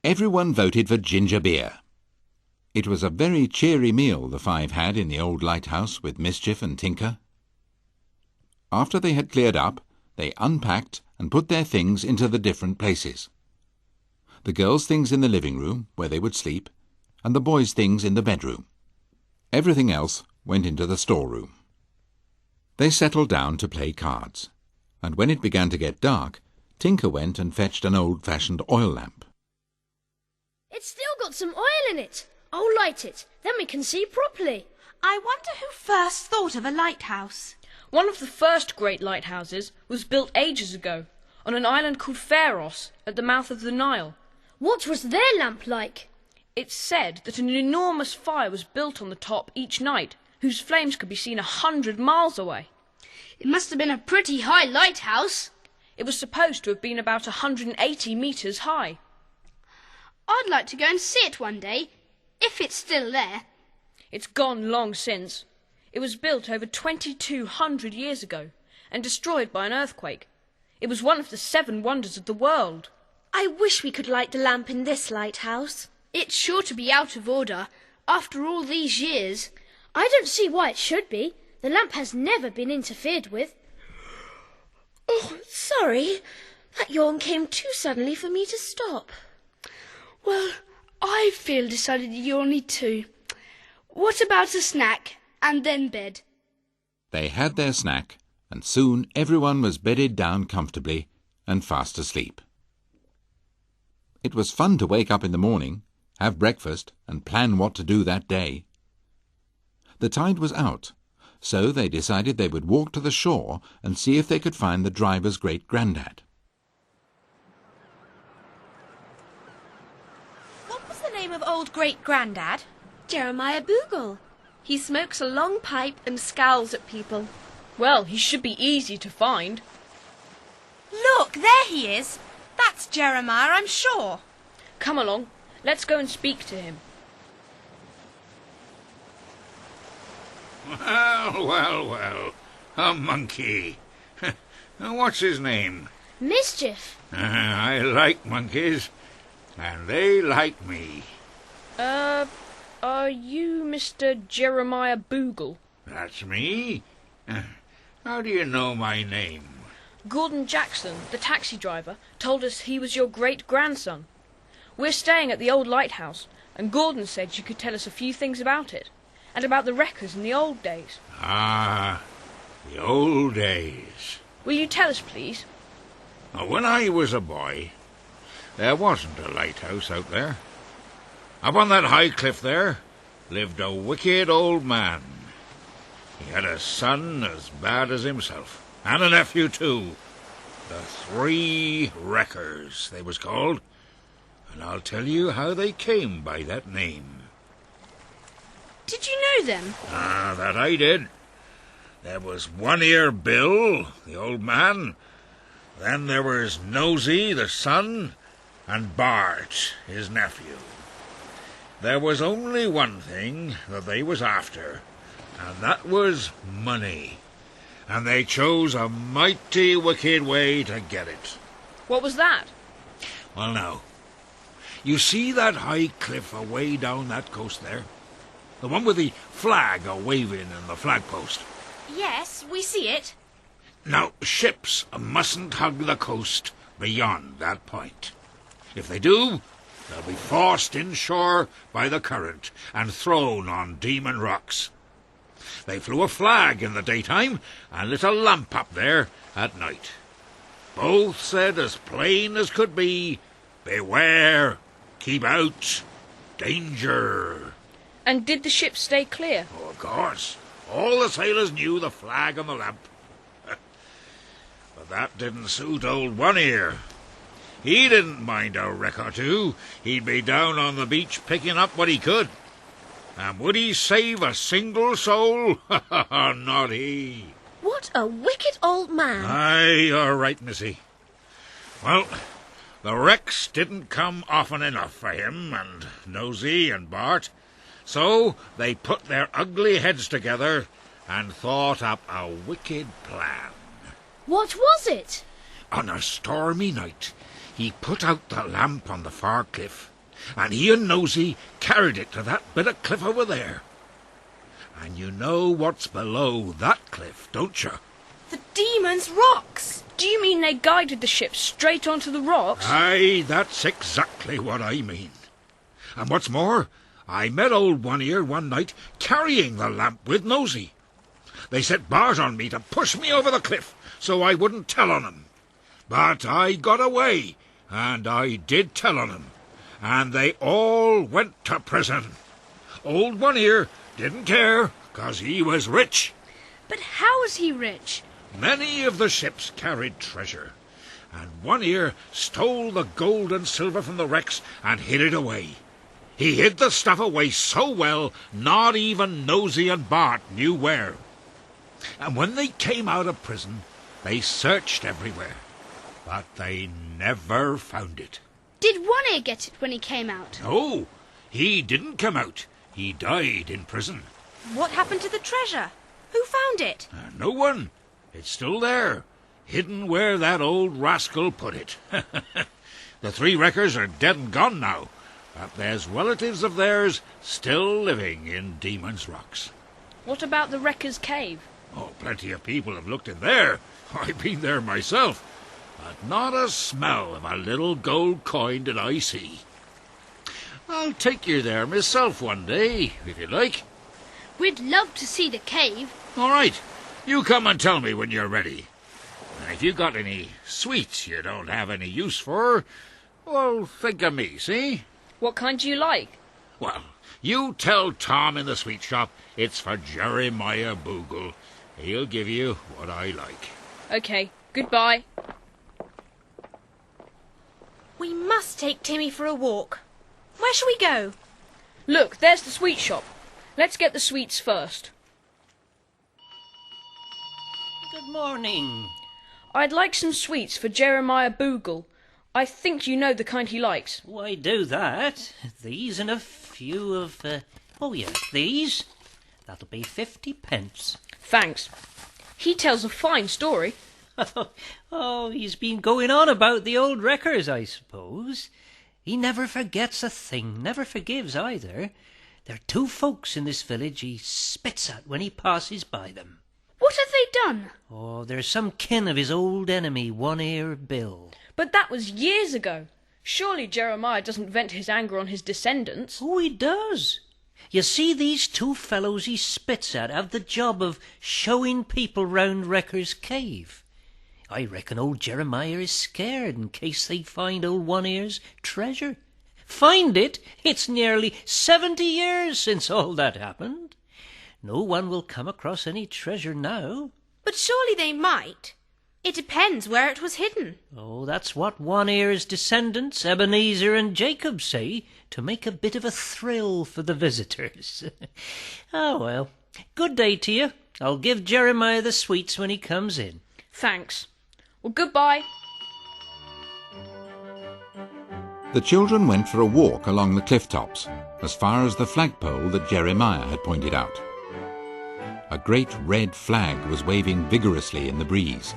Everyone voted for ginger beer. It was a very cheery meal the five had in the old lighthouse with Mischief and Tinker. After they had cleared up, they unpacked and put their things into the different places. The girls' things in the living room, where they would sleep, and the boys' things in the bedroom. Everything else went into the storeroom. They settled down to play cards, and when it began to get dark, Tinker went and fetched an old-fashioned oil lamp. It's still got some oil in it. I'll light it, then we can see properly. I wonder who first thought of a lighthouse. One of the first great lighthouses was built ages ago on an island called Pharos at the mouth of the Nile. What was their lamp like? It's said that an enormous fire was built on the top each night, whose flames could be seen 100 miles away. It must have been a pretty high lighthouse. It was supposed to have been about 180 metres high. I'd like to go and see it one day, if it's still there. It's gone long since. It was built over 2,200 years ago and destroyed by an earthquake. It was one of the 7 wonders of the world. I wish we could light the lamp in this lighthouse. It's sure to be out of order, after all these years. I don't see why it should be. The lamp has never been interfered with. Oh, sorry. That yawn came too suddenly for me to stop. Well, I feel decidedly yawny too. What about a snack, and then bed? They had their snack, and soon everyone was bedded down comfortably and fast asleep. It was fun to wake up in the morning, have breakfast, and plan what to do that day. The tide was out, so they decided they would walk to the shore and see if they could find the driver's great-granddad. What was the name of old great-granddad? Jeremiah Boogle. He smokes a long pipe and scowls at people. Well, he should be easy to find. Look, there he is. That's Jeremiah, I'm sure. Come along, let's go and speak to him. Well, a monkey. What's his name? Mischief. I like monkeys, and they like me. Are you Mr. Jeremiah Boogle? That's me. How do you know my name? Gordon Jackson, the taxi driver, told us he was your great-grandson. We're staying at the old lighthouse, and Gordon said you could tell us a few things about it, and about the wreckers in the old days. Ah, the old days. Will you tell us, please? When I was a boy, there wasn't a lighthouse out there. Up on that high cliff there lived a wicked old man. He had a son as bad as himself, and a nephew too. The 3 Wreckers, they was called. And I'll tell you how they came by that name. Did you know them? Ah, that I did. There was One-Ear Bill, the old man. Then there was Nosey, the son, and Bart, his nephew. There was only one thing that they was after, and that was money. And they chose a mighty wicked way to get it. What was that? Well, now, you see that high cliff away down that coast there? The one with the flag a-waving in the flagpost. Yes, we see it. Now, ships mustn't hug the coast beyond that point. If they do, they'll be forced inshore by the current and thrown on Demon Rocks. They flew a flag in the daytime and lit a lamp up there at night. Both said as plain as could be, beware, keep out, danger. And did the ship stay clear? Oh, of course. All the sailors knew the flag and the lamp. But that didn't suit old One-Ear. He didn't mind a wreck or two. He'd be down on the beach picking up what he could. And would he save a single soul? Not he. What a wicked old man. Aye, you're right, missy. Well, the wrecks didn't come often enough for him and Nosey and Bart, so they put their ugly heads together and thought up a wicked plan. What was it? On a stormy night, he put out the lamp on the far cliff and he and Nosy carried it to that bit of cliff over there. And you know what's below that cliff, don't you? The Demon's Rocks! Do you mean they guided the ship straight onto the rocks? Aye, that's exactly what I mean. And what's more, I met old One Ear one night carrying the lamp with Nosy. They set bars on me to push me over the cliff so I wouldn't tell on 'em. But I got away, and I did tell on 'em, and they all went to prison. Old One Ear didn't care, 'cause he was rich. But how was he rich? Many of the ships carried treasure, and One Ear stole the gold and silver from the wrecks and hid it away. He hid the stuff away so well, not even Nosy and Bart knew where. And when they came out of prison, they searched everywhere, but they never found it. Did One Ear get it when he came out? No, he didn't come out. He died in prison. What happened to the treasure? Who found it? No one. It's still there, hidden where that old rascal put it. The three wreckers are dead and gone now, but there's relatives of theirs still living in Demon's Rocks. What about the Wrecker's Cave? Oh, plenty of people have looked in there. I've been there myself, but not a smell of a little gold coin did I see. I'll take you there myself one day, if you like. We'd love to see the cave. All right, you come and tell me when you're ready. And if you got any sweets you don't have any use for, well, think of me, see? What kind do you like? Well, you tell Tom in the sweet shop it's for Jeremiah Boogle. He'll give you what I like. Okay, goodbye. We must take Timmy for a walk. Where shall we go? Look, there's the sweet shop. Let's get the sweets first. Good morning. I'd like some sweets for Jeremiah Boogle. I think you know the kind he likes. Why do that? These and a few of... oh, yes, these. That'll be 50 pence. Thanks. He tells a fine story. Oh, he's been going on about the old wreckers, I suppose. He never forgets a thing, never forgives either. There are two folks in this village he spits at when he passes by them. What have they done? Oh, they're some kin of his old enemy, One Ear Bill. But that was years ago. Surely Jeremiah doesn't vent his anger on his descendants. Oh, he does. You see, these two fellows he spits at have the job of showing people round Wrecker's Cave. I reckon old Jeremiah is scared in case they find old One Ear's treasure. Find it? It's nearly 70 years since all that happened. No one will come across any treasure now. But surely they might. It depends where it was hidden. Oh, that's what One Ear's descendants, Ebenezer and Jacob, say, to make a bit of a thrill for the visitors. Oh, well, good day to you. I'll give Jeremiah the sweets when he comes in. Thanks. Well, goodbye. The children went for a walk along the cliff tops, as far as the flagpole that Jeremiah had pointed out. A great red flag was waving vigorously in the breeze.